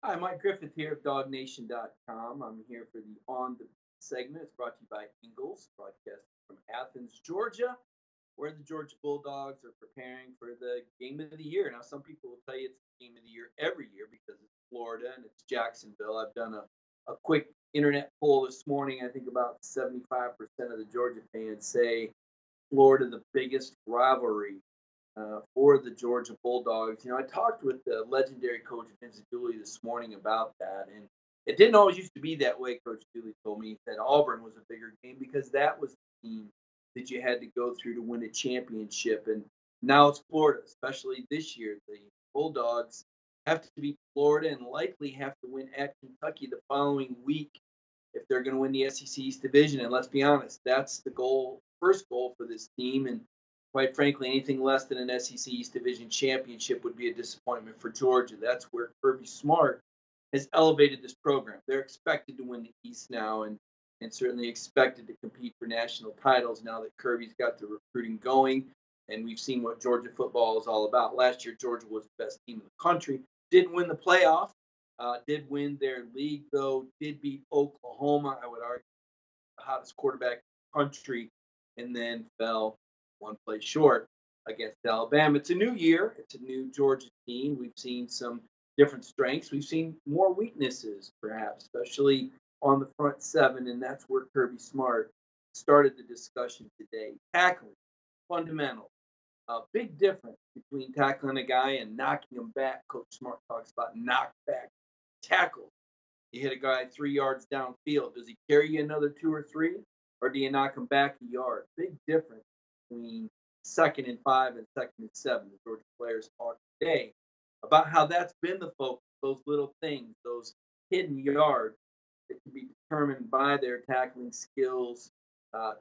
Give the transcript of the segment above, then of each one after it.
Hi, Mike Griffith here of DogNation.com. I'm here for the On the segment. It's brought to you by Ingles, broadcast from Athens, Georgia, where the Georgia Bulldogs are preparing for the game of the year. Now, some people will tell you it's the game of the year every year because it's Florida and it's Jacksonville. I've done a quick internet poll this morning. I think about 75% of the Georgia fans say Florida the biggest rivalry for the Georgia Bulldogs. I talked with the legendary coach Vince Dooley this morning about that, and it didn't always used to be that way. Coach Dooley told me that Auburn was a bigger game because that was the team that you had to go through to win a championship, and now it's Florida, especially this year. The Bulldogs have to beat Florida and likely have to win at Kentucky the following week if they're going to win the SEC East Division. And let's be honest, that's the goal, first goal for this team. And quite frankly, anything less than an SEC East Division championship would be a disappointment for Georgia. That's where Kirby Smart has elevated this program. They're expected to win the East now and certainly expected to compete for national titles now that Kirby's got the recruiting going. And we've seen what Georgia football is all about. Last year, Georgia was the best team in the country. Didn't win the playoff, did win their league, though, did beat Oklahoma, I would argue, the hottest quarterback in the country, and then fell one play short against Alabama. It's a new year. It's a new Georgia team. We've seen some different strengths. We've seen more weaknesses, perhaps, especially on the front seven, and that's where Kirby Smart started the discussion today. Tackling, fundamental. A big difference between tackling a guy and knocking him back. Coach Smart talks about knockback tackle. You hit a guy 3 yards downfield. Does he carry you another two or three, or do you knock him back a yard? Big difference between 2nd and 5 and 2nd and 7. The Georgia players talk today about how that's been the focus, those little things, those hidden yards that can be determined by their tackling skills,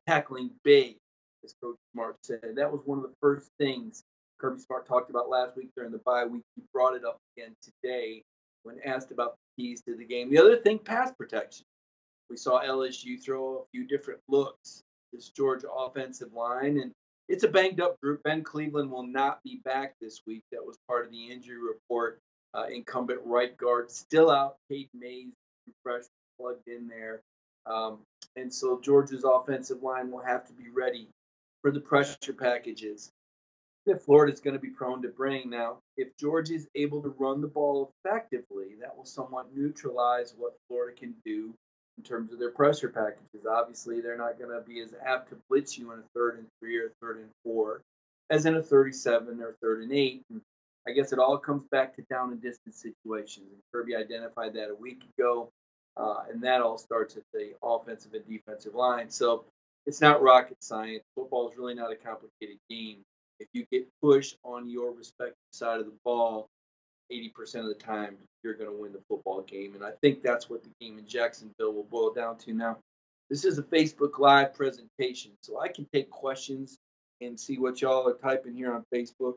tackling big, as Coach Smart said. That was one of the first things Kirby Smart talked about last week during the bye week. He brought it up again today when asked about the keys to the game. The other thing, pass protection. We saw LSU throw a few different looks this Georgia offensive line, and it's a banged up group. Ben Cleveland will not be back this week. That was part of the injury report. Incumbent right guard still out. Cade Mays, fresh, plugged in there. And so Georgia's offensive line will have to be ready for the pressure packages that Florida's going to be prone to bring. Now, if Georgia is able to run the ball effectively, that will somewhat neutralize what Florida can do in terms of their pressure packages. Obviously, they're not going to be as apt to blitz you in a 3rd and 3 or 3rd and 4 as in a 37 or 3rd and 8. And I guess it all comes back to down and distance situations. And Kirby identified that a week ago, and that all starts at the offensive and defensive line. So it's not rocket science. Football is really not a complicated game. If you get pushed on your respective side of the ball, 80% of the time, you're going to win the football game. And I think that's what the game in Jacksonville will boil down to. Now, this is a Facebook Live presentation, so I can take questions and see what y'all are typing here on Facebook.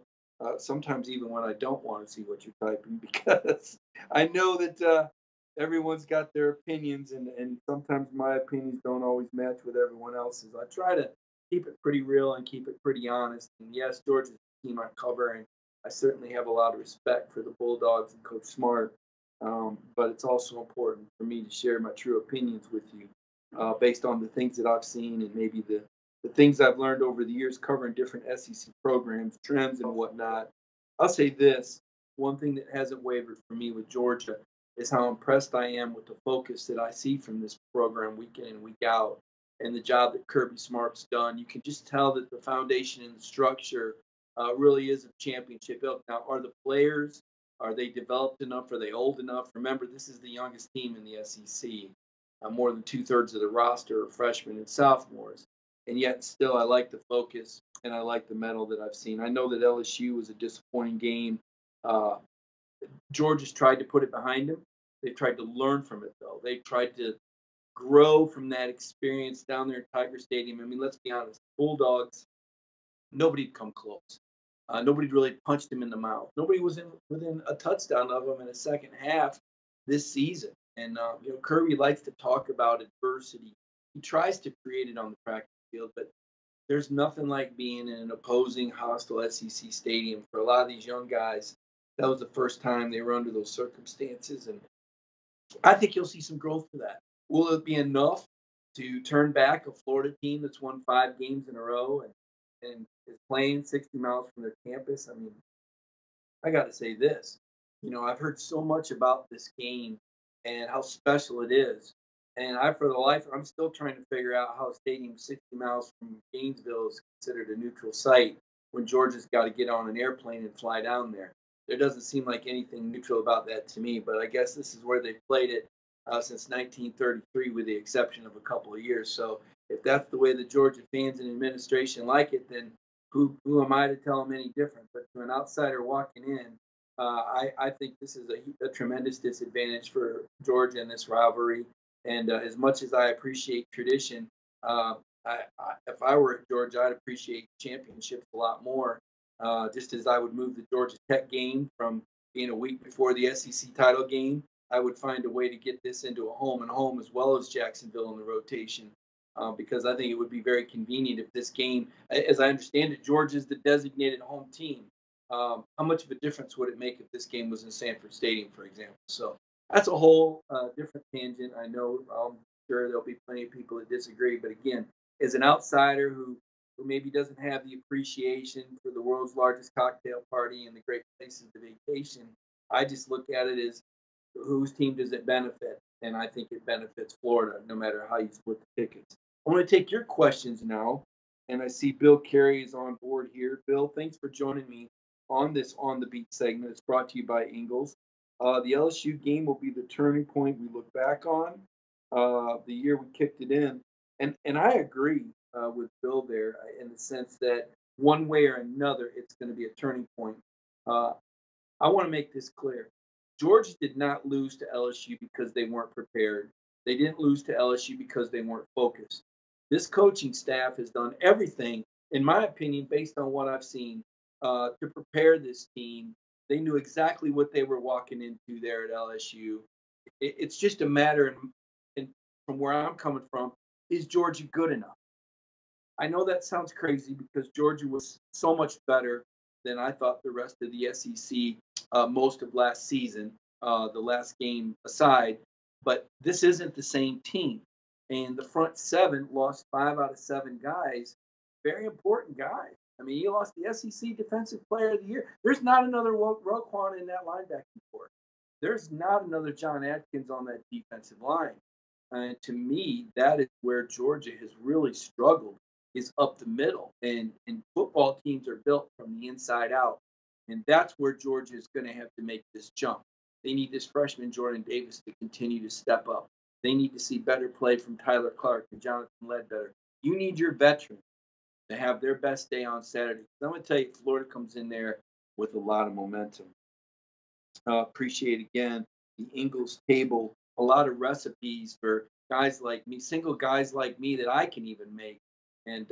Sometimes even when I don't want to see what you're typing, because I know that everyone's got their opinions, and sometimes my opinions don't always match with everyone else's. I try to keep it pretty real and keep it pretty honest. And yes, Georgia's the team I cover, and I certainly have a lot of respect for the Bulldogs and Coach Smart. But it's also important for me to share my true opinions with you based on the things that I've seen and maybe the things I've learned over the years covering different SEC programs, trends, and whatnot. I'll say this one thing that hasn't wavered for me with Georgia is how impressed I am with the focus that I see from this program week in and week out and the job that Kirby Smart's done. You can just tell that the foundation and the structure really is a championship ilk. Now, are the players, are they developed enough? Are they old enough? Remember, this is the youngest team in the SEC. More than 2/3 of the roster are freshmen and sophomores. And yet still I like the focus and I like the mettle that I've seen. I know that LSU was a disappointing game. Uh, Georgia's tried to put it behind them. They've tried to learn from it, though. They've tried to grow from that experience down there at Tiger Stadium. I mean, let's be honest. Bulldogs, nobody'd come close. Nobody really punched him in the mouth. Nobody was within a touchdown of him in the second half this season. And Kirby likes to talk about adversity. He tries to create it on the practice field, but there's nothing like being in an opposing hostile SEC stadium for a lot of these young guys. That was the first time they were under those circumstances, and I think you'll see some growth for that. Will it be enough to turn back a Florida team that's won 5 games in a row and is playing 60 miles from their campus? I mean, I got to say this. I've heard so much about this game and how special it is. And for the life, I'm still trying to figure out how a stadium 60 miles from Gainesville is considered a neutral site when Georgia's got to get on an airplane and fly down there. There doesn't seem like anything neutral about that to me, but I guess this is where they've played it since 1933, with the exception of a couple of years. So if that's the way the Georgia fans and administration like it, then who am I to tell them any different? But to an outsider walking in, I think this is a tremendous disadvantage for Georgia in this rivalry. And as much as I appreciate tradition, uh, if I were at Georgia, I'd appreciate championships a lot more. Just as I would move the Georgia Tech game from being a week before the SEC title game, I would find a way to get this into a home and home as well as Jacksonville in the rotation. Because I think it would be very convenient if this game, as I understand it, Georgia's the designated home team. How much of a difference would it make if this game was in Sanford Stadium, for example? So that's a whole different tangent. I know I'm sure there'll be plenty of people that disagree, but again, as an outsider who maybe doesn't have the appreciation for the world's largest cocktail party and the great places to vacation, I just look at it as whose team does it benefit? And I think it benefits Florida, no matter how you split the tickets. I want to take your questions now, and I see Bill Carey is on board here. Bill, thanks for joining me on this On the Beat segment. It's brought to you by Ingles. The LSU game will be the turning point we look back on, the year we kicked it in. And I agree with Bill there in the sense that one way or another, it's going to be a turning point. Uh, I want to make this clear. Georgia did not lose to LSU because they weren't prepared. They didn't lose to LSU because they weren't focused. This coaching staff has done everything, in my opinion, based on what I've seen, to prepare this team. They knew exactly what they were walking into there at LSU. It's just a matter, and from where I'm coming from, is Georgia good enough? I know that sounds crazy because Georgia was so much better than I thought the rest of the SEC most of last season, the last game aside. But this isn't the same team. And the front seven lost 5 out of 7 guys, very important guys. I mean, he lost the SEC Defensive Player of the Year. There's not another Roquan in that linebacking corps. There's not another John Atkins on that defensive line. And to me, that is where Georgia has really struggled, is up the middle. And football teams are built from the inside out. And that's where Georgia is going to have to make this jump. They need this freshman Jordan Davis to continue to step up. They need to see better play from Tyler Clark and Jonathan Ledbetter. You need your veterans to have their best day on Saturday. I'm going to tell you, Florida comes in there with a lot of momentum. Appreciate again the Ingles table, a lot of recipes for guys like me, single guys like me that I can even make. And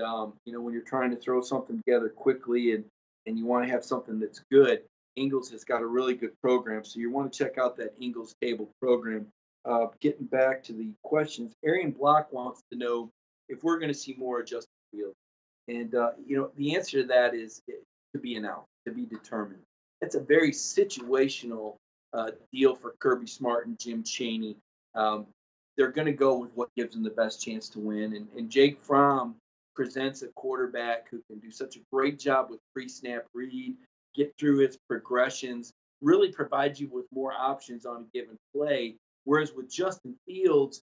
when you're trying to throw something together quickly and you want to have something that's good, Ingles has got a really good program. So you want to check out that Ingles table program. Getting back to the questions, Arian Block wants to know if we're going to see more of Justin Fields. And the answer to that is to be announced, to be determined. It's a very situational deal for Kirby Smart and Jim Chaney. Um, they're going to go with what gives them the best chance to win. And Jake Fromm presents a quarterback who can do such a great job with pre-snap read, get through his progressions, really provide you with more options on a given play. Whereas with Justin Fields,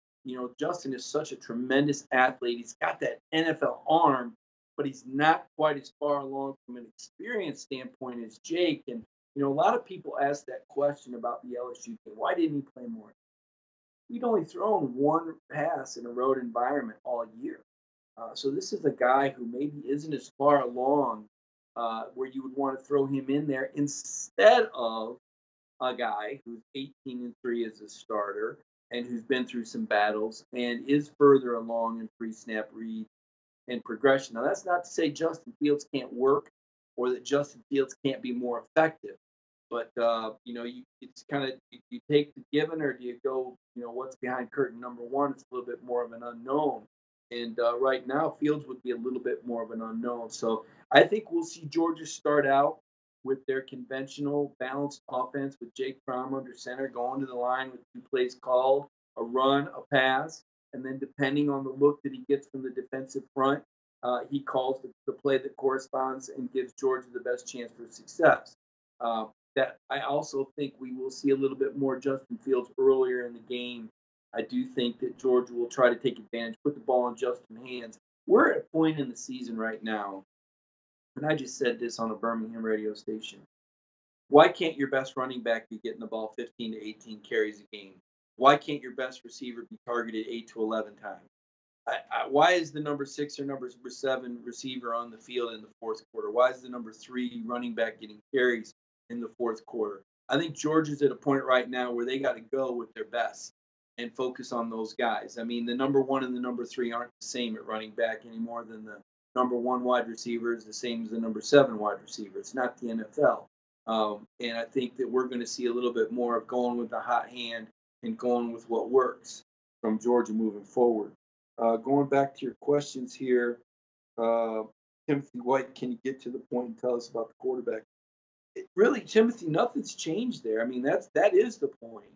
Justin is such a tremendous athlete. He's got that NFL arm, but he's not quite as far along from an experience standpoint as Jake. And a lot of people ask that question about the LSU game. Why didn't he play more? He'd only thrown one pass in a road environment all year. So this is a guy who maybe isn't as far along where you would want to throw him in there instead of a guy who's 18-3 as a starter and who's been through some battles and is further along in pre-snap read and progression. Now, that's not to say Justin Fields can't work or that Justin Fields can't be more effective. But, it's kind of you take the given or do you go, what's behind curtain number one? It's a little bit more of an unknown. And right now, Fields would be a little bit more of an unknown. So I think we'll see Georgia start out with their conventional balanced offense with Jake Fromm under center, going to the line with 2 plays called, a run, a pass, and then depending on the look that he gets from the defensive front, he calls the play that corresponds and gives Georgia the best chance for success. Uh, that I also think we will see a little bit more Justin Fields earlier in the game. I do think that Georgia will try to take advantage, put the ball in Justin's hands. We're at a point in the season right now, and I just said this on a Birmingham radio station. Why can't your best running back be getting the ball 15 to 18 carries a game? Why can't your best receiver be targeted 8 to 11 times? Why is the number 6 or number 7 receiver on the field in the fourth quarter? Why is the number 3 running back getting carries in the fourth quarter? I think Georgia's at a point right now where they got to go with their best and focus on those guys. I mean, the number 1 and the number 3 aren't the same at running back any more than the number 1 wide receiver is the same as the number 7 wide receiver. It's not the NFL. And I think that we're going to see a little bit more of going with the hot hand and going with what works from Georgia moving forward. Going back to your questions here, uh, Timothy White, can you get to the point and tell us about the quarterback? Really, Timothy, nothing's changed there. I mean, that is the point.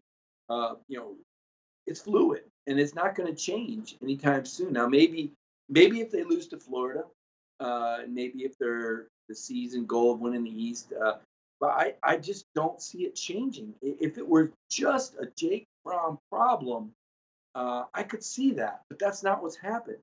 It's fluid and it's not going to change anytime soon. Now, maybe if they lose to Florida, maybe if they're the season goal of winning the East, but I just don't see it changing. If it were just a Jake Fromm problem, I could see that, but that's not what's happened.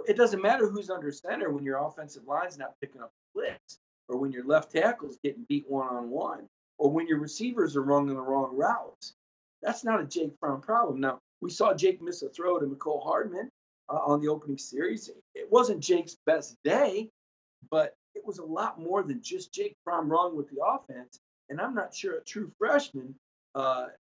It doesn't matter who's under center when your offensive line's not picking up the blitz, or when your left tackle's getting beat one-on-one, or when your receivers are running the wrong routes. That's not a Jake Fromm problem. Now, we saw Jake miss a throw to Mecole Hardman on the opening series. It wasn't Jake's best day, but it was a lot more than just Jake Fromm wrong with the offense. And I'm not sure a true freshman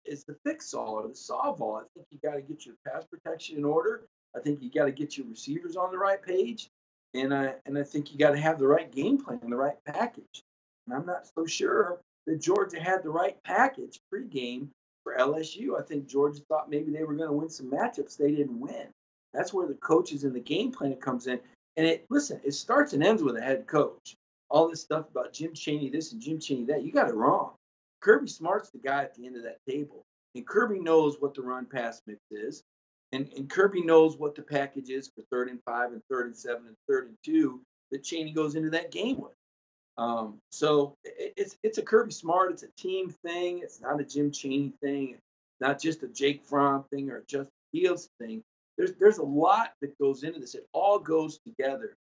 is the fix-all or the solve-all. I think you got to get your pass protection in order. I think you got to get your receivers on the right page, and I think you got to have the right game plan and the right package. And I'm not so sure that Georgia had the right package pregame for LSU. I think Georgia thought maybe they were going to win some matchups they didn't win. That's where the coaches and the game plan comes in. And it starts and ends with a head coach. All this stuff about Jim Chaney this and Jim Chaney that, you got it wrong. Kirby Smart's the guy at the end of that table. And Kirby knows what the run pass mix is. And Kirby knows what the package is for 3rd and 5 and 3rd and 7 and 3rd and 2 that Chaney goes into that game with. So it's a Kirby Smart. It's a team thing. It's not a Jim Chaney thing. It's not just a Jake Fromm thing or a Justin Fields thing. There's a lot that goes into this. It all goes together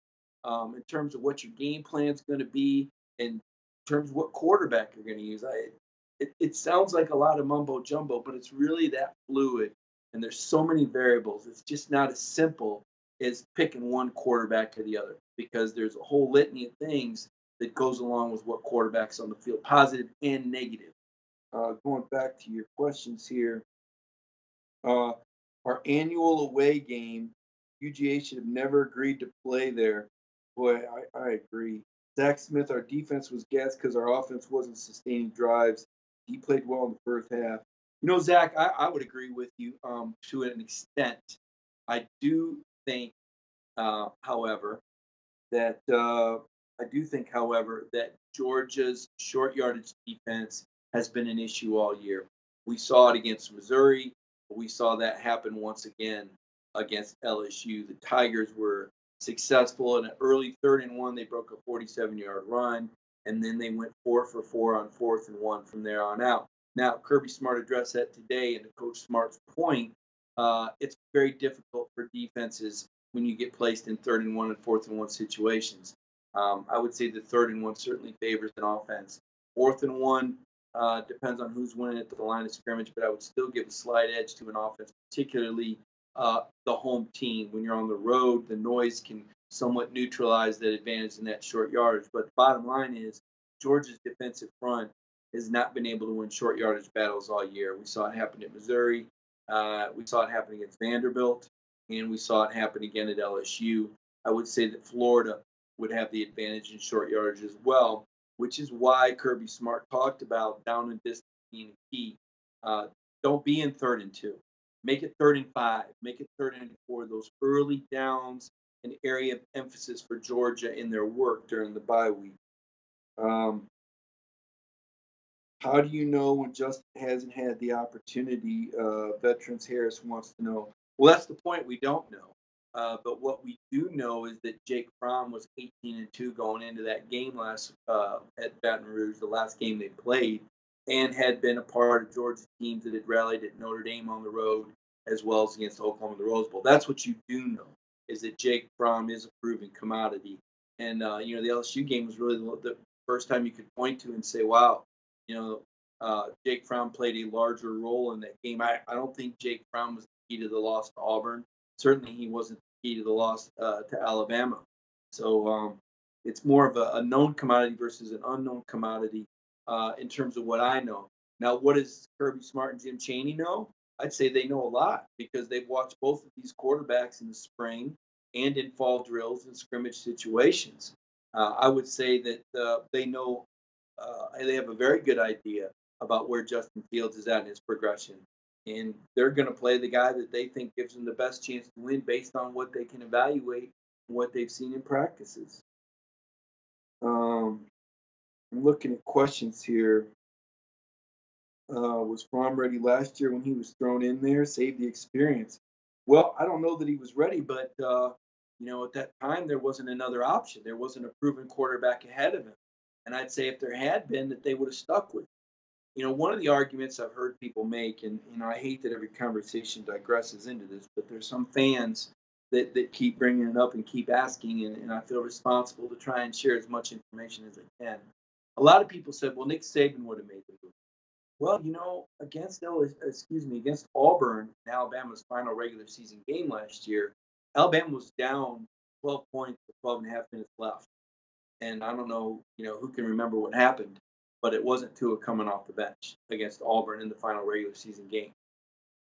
in terms of what your game plan is going to be, in terms of what quarterback you're going to use. It sounds like a lot of mumbo jumbo, but it's really that fluid. And there's so many variables. It's just not as simple as picking one quarterback or the other, because there's a whole litany of things that goes along with what quarterback's on the field, positive and negative. Going back to your questions here, our annual away game, UGA should have never agreed to play there. Boy, I agree. Zach Smith, our defense was gassed because our offense wasn't sustaining drives. He played well in the first half. Zach, I would agree with you to an extent. I do think, however, that Georgia's short yardage defense has been an issue all year. We saw it against Missouri. We saw that happen once again against LSU. The Tigers were successful in an early 3rd and 1. They broke a 47-yard run, and then they went 4 for 4 on 4th and 1 from there on out. Now, Kirby Smart addressed that today, and to Coach Smart's point, it's very difficult for defenses when you get placed in 3rd and 1 and 4th and 1 situations. I would say the 3rd and 1 certainly favors an offense. 4th and 1 depends on who's winning at the line of scrimmage, but I would still give a slight edge to an offense, particularly the home team. When you're on the road, the noise can somewhat neutralize that advantage in that short yardage. But the bottom line is Georgia's defensive front has not been able to win short yardage battles all year. We saw it happen at Missouri. We saw it happen against Vanderbilt, and we saw it happen again at LSU. I would say that Florida would have the advantage in short yardage as well, which is why Kirby Smart talked about down and distance being key. Don't be in 3rd and 2. Make it 3rd and 5. Make it 3rd and 4. Those early downs, an area of emphasis for Georgia in their work during the bye week. How do you know when Justin hasn't had the opportunity? Veterans Harris wants to know. Well, that's the point. We don't know. But what we do know is that Jake Fromm was 18-2 going into that game last at Baton Rouge, the last game they played, and had been a part of Georgia's teams that had rallied at Notre Dame on the road as well as against Oklahoma in the Rose Bowl. That's what you do know, is that Jake Fromm is a proven commodity. And the LSU game was really the first time you could point to and say, "Wow, Jake Fromm played a larger role in that game." I don't think Jake Fromm was the key to the loss to Auburn. Certainly, he wasn't the key to the loss to Alabama. So it's more of a known commodity versus an unknown commodity in terms of what I know. Now, what does Kirby Smart and Jim Chaney know? I'd say they know a lot because they've watched both of these quarterbacks in the spring and in fall drills and scrimmage situations. I would say that they know they have a very good idea about where Justin Fields is at in his progression. And they're going to play the guy that they think gives them the best chance to win based on what they can evaluate and what they've seen in practices. I'm looking at questions here. Was Fromm ready last year when he was thrown in there? Save the experience. Well, I don't know that he was ready, but at that time there wasn't another option. There wasn't a proven quarterback ahead of him, and I'd say if there had been, that they would have stuck with. One of the arguments I've heard people make, and I hate that every conversation digresses into this, but there's some fans that keep bringing it up and keep asking, and I feel responsible to try and share as much information as I can. A lot of people said, well, Nick Saban would have made the move. Well, against Auburn in Alabama's final regular season game last year, Alabama was down 12 points with 12 and a half minutes left. And I don't know, who can remember what happened, but it wasn't Tua coming off the bench against Auburn in the final regular season game.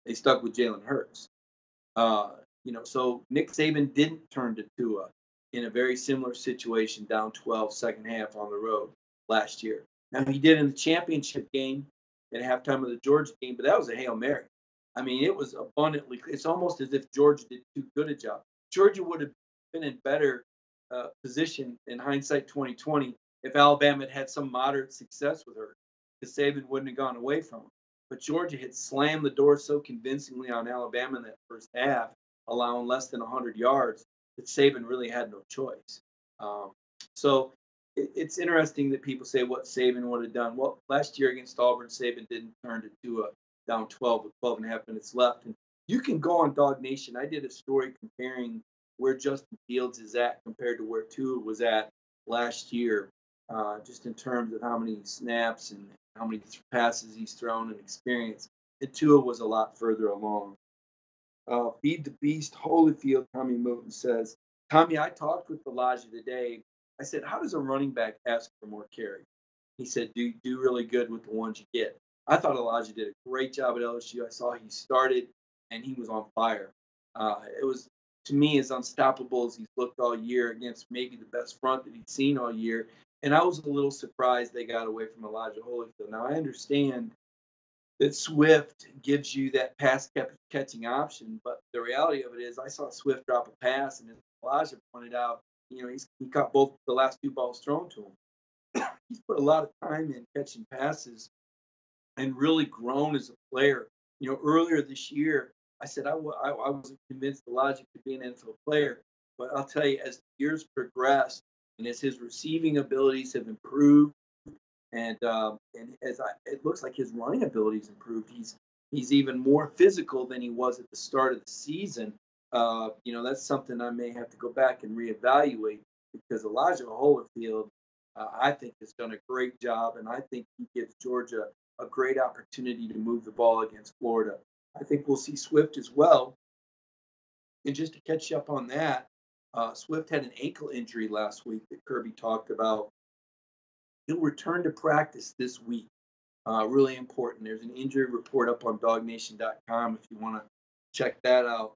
They stuck with Jalen Hurts. So Nick Saban didn't turn to Tua in a very similar situation, down 12 second half on the road last year. Now, he did in the championship game at halftime of the Georgia game, but that was a Hail Mary. I mean, it was abundantly. It's almost as if Georgia did too good a job. Georgia would have been in better position in hindsight 2020 if Alabama had some moderate success with her, because Saban wouldn't have gone away from them. But Georgia had slammed the door so convincingly on Alabama in that first half, allowing less than 100 yards, that Saban really had no choice. So it's interesting that people say what Saban would have done. Well, last year against Auburn, Saban didn't turn to Tua down 12 with 12 and a half minutes left. And you can go on Dog Nation. I did a story comparing where Justin Fields is at compared to where Tua was at last year, just in terms of how many snaps and how many passes he's thrown and experience. And Tua was a lot further along. Feed the Beast Holyfield, Tommy Moten says, Tommy, I talked with Elijah today. I said, how does a running back ask for more carry? He said, do really good with the ones you get. I thought Elijah did a great job at LSU. I saw he started, and he was on fire. It was, to me, as unstoppable as he's looked all year against maybe the best front that he'd seen all year. And I was a little surprised they got away from Elijah Holyfield. Now, I understand that Swift gives you that pass catching option, but the reality of it is I saw Swift drop a pass, and as Elijah pointed out, he caught both the last two balls thrown to him. He's put a lot of time in catching passes and really grown as a player. Earlier this year, I said I wasn't convinced Elijah could be an NFL player, but I'll tell you, as the years progressed and as his receiving abilities have improved, and it looks like his running abilities improved, he's even more physical than he was at the start of the season. That's something I may have to go back and reevaluate, because Elijah Holyfield, I think, has done a great job, and I think he gives Georgia a great opportunity to move the ball against Florida. I think we'll see Swift as well. And just to catch up on that, Swift had an ankle injury last week that Kirby talked about. He'll return to practice this week. Really important. There's an injury report up on dognation.com if you want to check that out.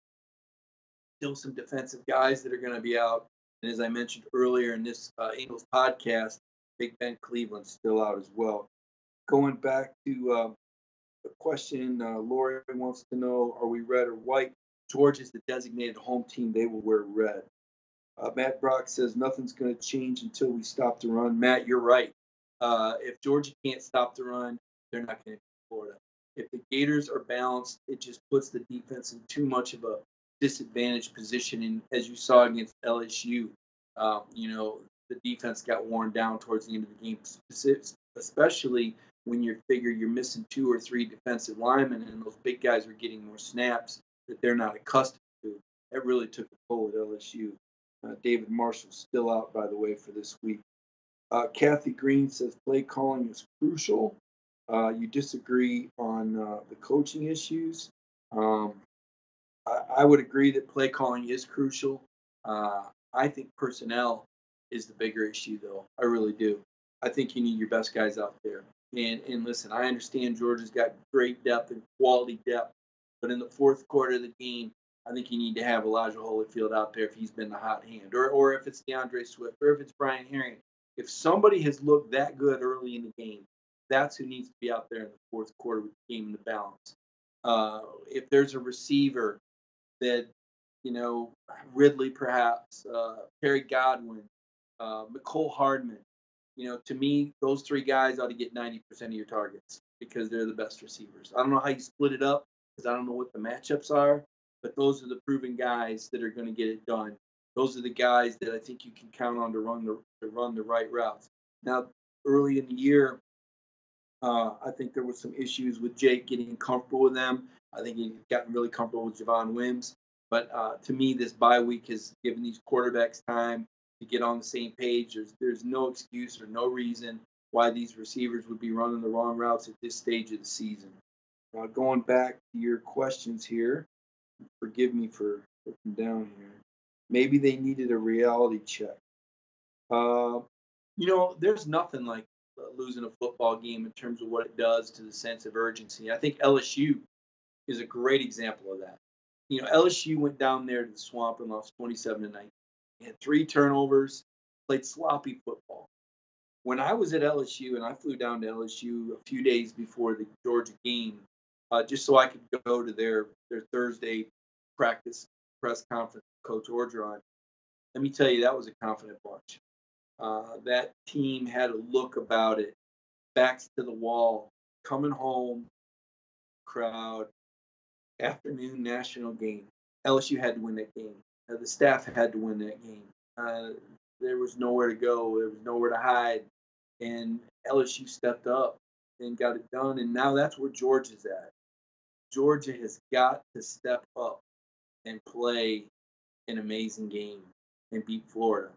Still some defensive guys that are going to be out. And as I mentioned earlier in this Eagles podcast, Big Ben Cleveland's still out as well. Going back to the question, Lori wants to know, are we red or white? Georgia's the designated home team. They will wear red. Matt Brock says nothing's going to change until we stop the run. Matt, you're right. If Georgia can't stop the run, they're not going to beat Florida. If the Gators are balanced, it just puts the defense in too much of a disadvantaged position. And as you saw against LSU, the defense got worn down towards the end of the game, especially when you figure you're missing 2 or 3 defensive linemen and those big guys are getting more snaps that they're not accustomed to. That really took a toll at LSU. David Marshall's still out, by the way, for this week. Kathy Green says play calling is crucial. You disagree on the coaching issues. Um, I would agree that play calling is crucial. I think personnel is the bigger issue, though. I really do. I think you need your best guys out there. And listen, I understand Georgia's got great depth and quality depth, but in the fourth quarter of the game, I think you need to have Elijah Holyfield out there if he's been the hot hand, or if it's DeAndre Swift, or if it's Brian Herring. If somebody has looked that good early in the game, that's who needs to be out there in the fourth quarter with the game in the balance. If there's a receiver that, Ridley perhaps, Terry Godwin, McCole Hardman, to me, those 3 guys ought to get 90% of your targets because they're the best receivers. I don't know how you split it up because I don't know what the matchups are, but those are the proven guys that are going to get it done. Those are the guys that I think you can count on to run the right routes. Now, early in the year, I think there was some issues with Jake getting comfortable with them. I think he gotten really comfortable with Javon Wims. But to me, this bye week has given these quarterbacks time to get on the same page. There's no excuse or no reason why these receivers would be running the wrong routes at this stage of the season. Going back to your questions here, forgive me for looking down here. Maybe they needed a reality check. There's nothing like losing a football game in terms of what it does to the sense of urgency. I think LSU is a great example of that. LSU went down there to the Swamp and lost 27-19. They had 3 turnovers, played sloppy football. When I was at LSU, and I flew down to LSU a few days before the Georgia game, just so I could go to their Thursday practice press conference with Coach Orgeron. Let me tell you, that was a confident bunch. That team had a look about it, backs to the wall, coming home, crowd, afternoon national game. LSU had to win that game. The staff had to win that game. There was nowhere to go. There was nowhere to hide. And LSU stepped up and got it done. And now that's where Georgia's at. Georgia has got to step up and play an amazing game and beat Florida,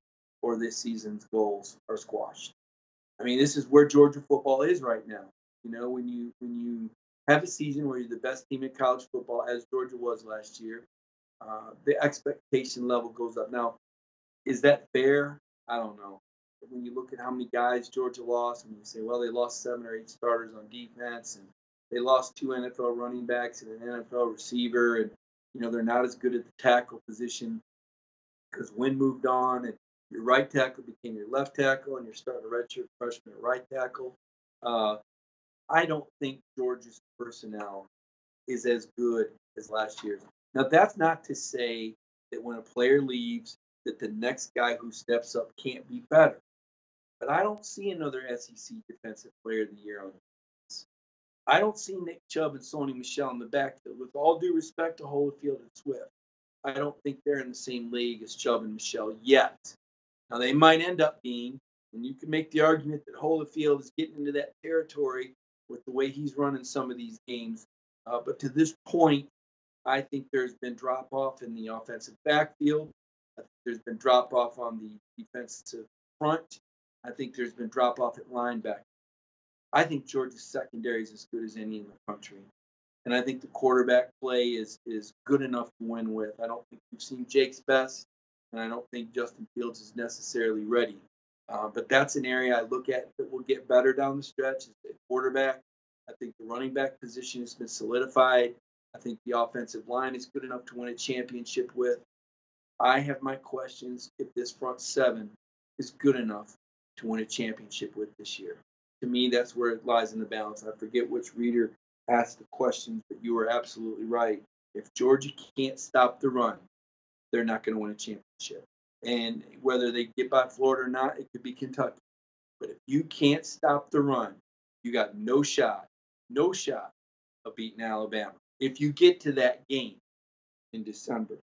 or this season's goals are squashed. I mean, this is where Georgia football is right now. When you have a season where you're the best team in college football, as Georgia was last year, the expectation level goes up. Now, is that fair? I don't know. When you look at how many guys Georgia lost, and you say, well, they lost 7 or 8 starters on defense, and they lost 2 NFL running backs and an NFL receiver, and they're not as good at the tackle position because Wynn moved on, and your right tackle became your left tackle, and you're starting a redshirt freshman at right tackle. I don't think Georgia's personnel is as good as last year's. Now, that's not to say that when a player leaves, that the next guy who steps up can't be better. But I don't see another SEC Defensive Player of the Year on defense. I don't see Nick Chubb and Sony Michel in the backfield. With all due respect to Holyfield and Swift, I don't think they're in the same league as Chubb and Michel yet. Now, they might end up being, and you can make the argument that Holyfield is getting into that territory with the way he's running some of these games. But to this point, I think there's been drop-off in the offensive backfield. I think there's been drop-off on the defensive front. I think there's been drop-off at linebacker. I think Georgia's secondary is as good as any in the country. And I think the quarterback play is good enough to win with. I don't think we've seen Jake's best, and I don't think Justin Fields is necessarily ready. But that's an area I look at that will get better down the stretch. Is the quarterback. I think the running back position has been solidified. I think the offensive line is good enough to win a championship with. I have my questions if this front 7 is good enough to win a championship with this year. To me, that's where it lies in the balance. I forget which reader asked the questions, but you were absolutely right. If Georgia can't stop the run, they're not going to win a championship. And whether they get by Florida or not, it could be Kentucky. But if you can't stop the run, you got no shot no shot of beating Alabama. If you get to that game in December.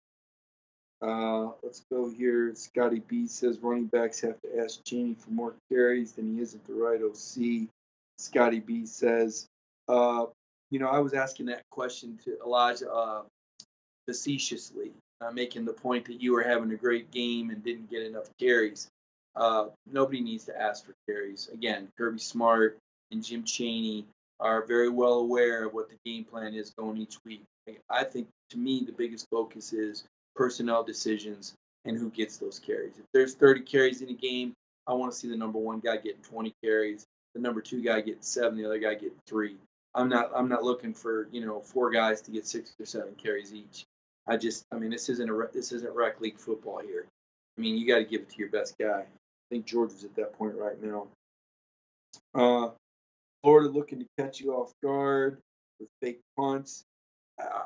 Let's go here. Scotty B says running backs have to ask Cheney for more carries than he isn't the right OC. Scotty B says, I was asking that question to Elijah facetiously, making the point that you were having a great game and didn't get enough carries. Nobody needs to ask for carries. Again, Kirby Smart and Jim Cheney are very well aware of what the game plan is going each week. I think, to me, the biggest focus is personnel decisions and who gets those carries. If there's 30 carries in a game, I want to see the number one guy getting 20 carries, the number two guy getting 7, the other guy getting 3. I'm not looking for 4 guys to get 6 or 7 carries each. This isn't rec league football here. You got to give it to your best guy. I think Georgia's at that point right now. Florida looking to catch you off guard with fake punts.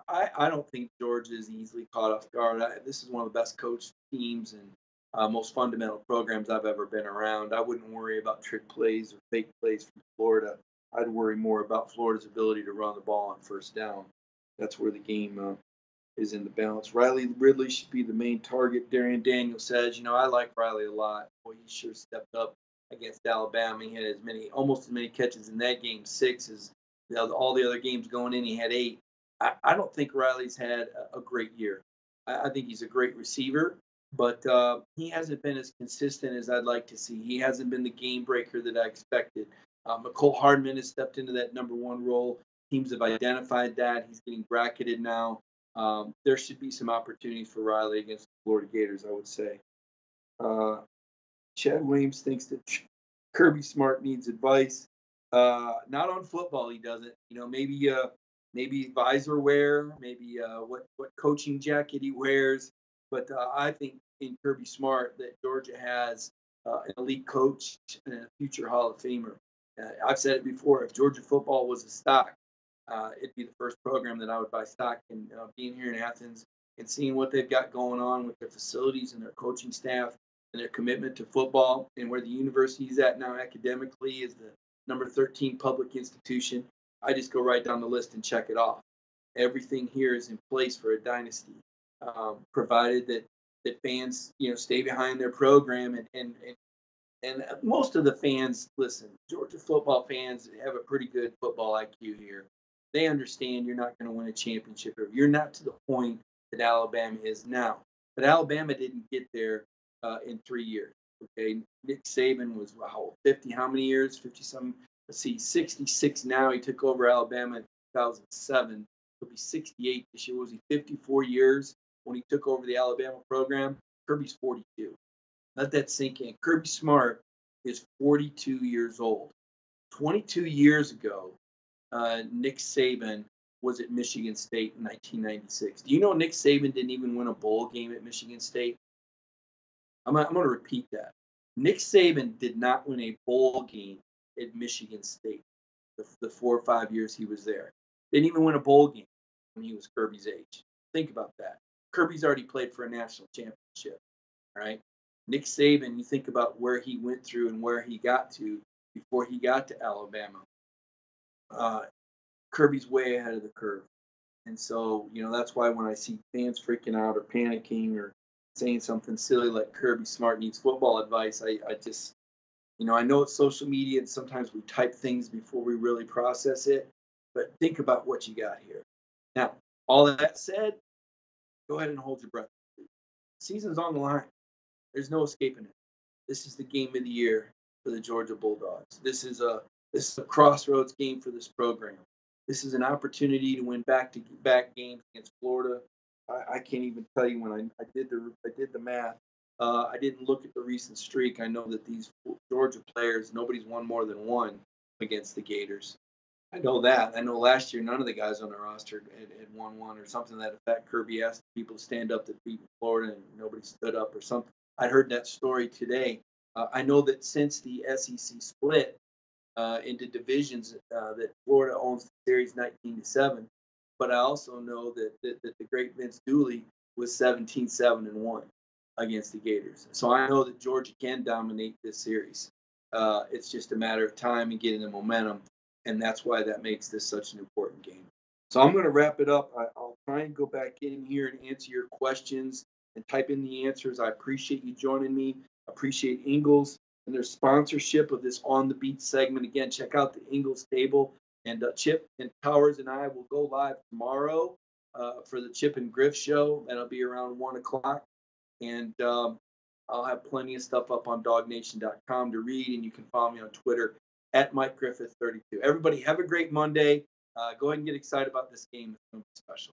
I don't think Georgia is easily caught off guard. This is one of the best coached teams and most fundamental programs I've ever been around. I wouldn't worry about trick plays or fake plays from Florida. I'd worry more about Florida's ability to run the ball on first down. That's where the game is in the balance. Riley Ridley should be the main target. Darian Daniel says, I like Riley a lot. Boy, he sure stepped up against Alabama. He had almost as many catches in that game, 6 as all the other games going in. He had 8. I don't think Riley's had a great year. I think he's a great receiver, but he hasn't been as consistent as I'd like to see. He hasn't been the game breaker that I expected. McCole Hardman has stepped into that number 1 role. Teams have identified that. He's getting bracketed now. There should be some opportunities for Riley against the Florida Gators, I would say. Chad Williams thinks that Kirby Smart needs advice. Not on football, he doesn't. Maybe visor wear, maybe what coaching jacket he wears. But I think in Kirby Smart that Georgia has an elite coach and a future Hall of Famer. I've said it before. If Georgia football was a stock, it'd be the first program that I would buy stock in. Being here in Athens and seeing what they've got going on with their facilities and their coaching staff and their commitment to football, and where the university is at now academically is the number 13 public institution. I just go right down the list and check it off. Everything here is in place for a dynasty, provided that fans stay behind their program and most of the fans, listen, Georgia football fans have a pretty good football IQ here. They understand you're not going to win a championship. You're not to the point that Alabama is now. But Alabama didn't get there in 3 years. Okay, Nick Saban was 50. How many years? 50-some. Let's see, 66 now. He took over Alabama in 2007. He'll be 68 this year. Was he 54 years when he took over the Alabama program? Kirby's 42. Let that sink in. Kirby Smart is 42 years old. 22 years ago, Nick Saban was at Michigan State in 1996. Do you know Nick Saban didn't even win a bowl game at Michigan State? I'm going to repeat that. Nick Saban did not win a bowl game at Michigan State the 4 or 5 years he was there. Didn't even win a bowl game when he was Kirby's age. Think about that. Kirby's already played for a national championship, right? Nick Saban, you think about where he went through and where he got to before he got to Alabama. Kirby's way ahead of the curve. And so, that's why when I see fans freaking out or panicking or saying something silly like Kirby Smart needs football advice, I just, I know it's social media and sometimes we type things before we really process it, but think about what you got here. Now, all of that said, go ahead and hold your breath. Season's on the line. There's no escaping it. This is the game of the year for the Georgia Bulldogs. This is a crossroads game for this program. This is an opportunity to win back-to-back games against Florida. I can't even tell you when I did the math. I didn't look at the recent streak. I know that these Georgia players, nobody's won more than one against the Gators. I know that. I know last year none of the guys on the roster had won one or something to that effect. Kirby asked people to stand up that beat Florida and nobody stood up or something. I heard that story today. I know that since the SEC split into divisions, that Florida owns the series 19-7. But I also know that the great Vince Dooley was 17-7-1 against the Gators. So I know that Georgia can dominate this series. It's just a matter of time and getting the momentum. And that's why that makes this such an important game. So I'm going to wrap it up. I'll try and go back in here and answer your questions and type in the answers. I appreciate you joining me. Appreciate Ingles and their sponsorship of this On the Beat segment. Again, check out the Ingles table. And Chip and Towers and I will go live tomorrow for the Chip and Griff show. That'll be around 1 o'clock. And I'll have plenty of stuff up on dognation.com to read. And you can follow me on Twitter at Mike Griffith 32. Everybody, have a great Monday. Go ahead and get excited about this game. It's going to be special.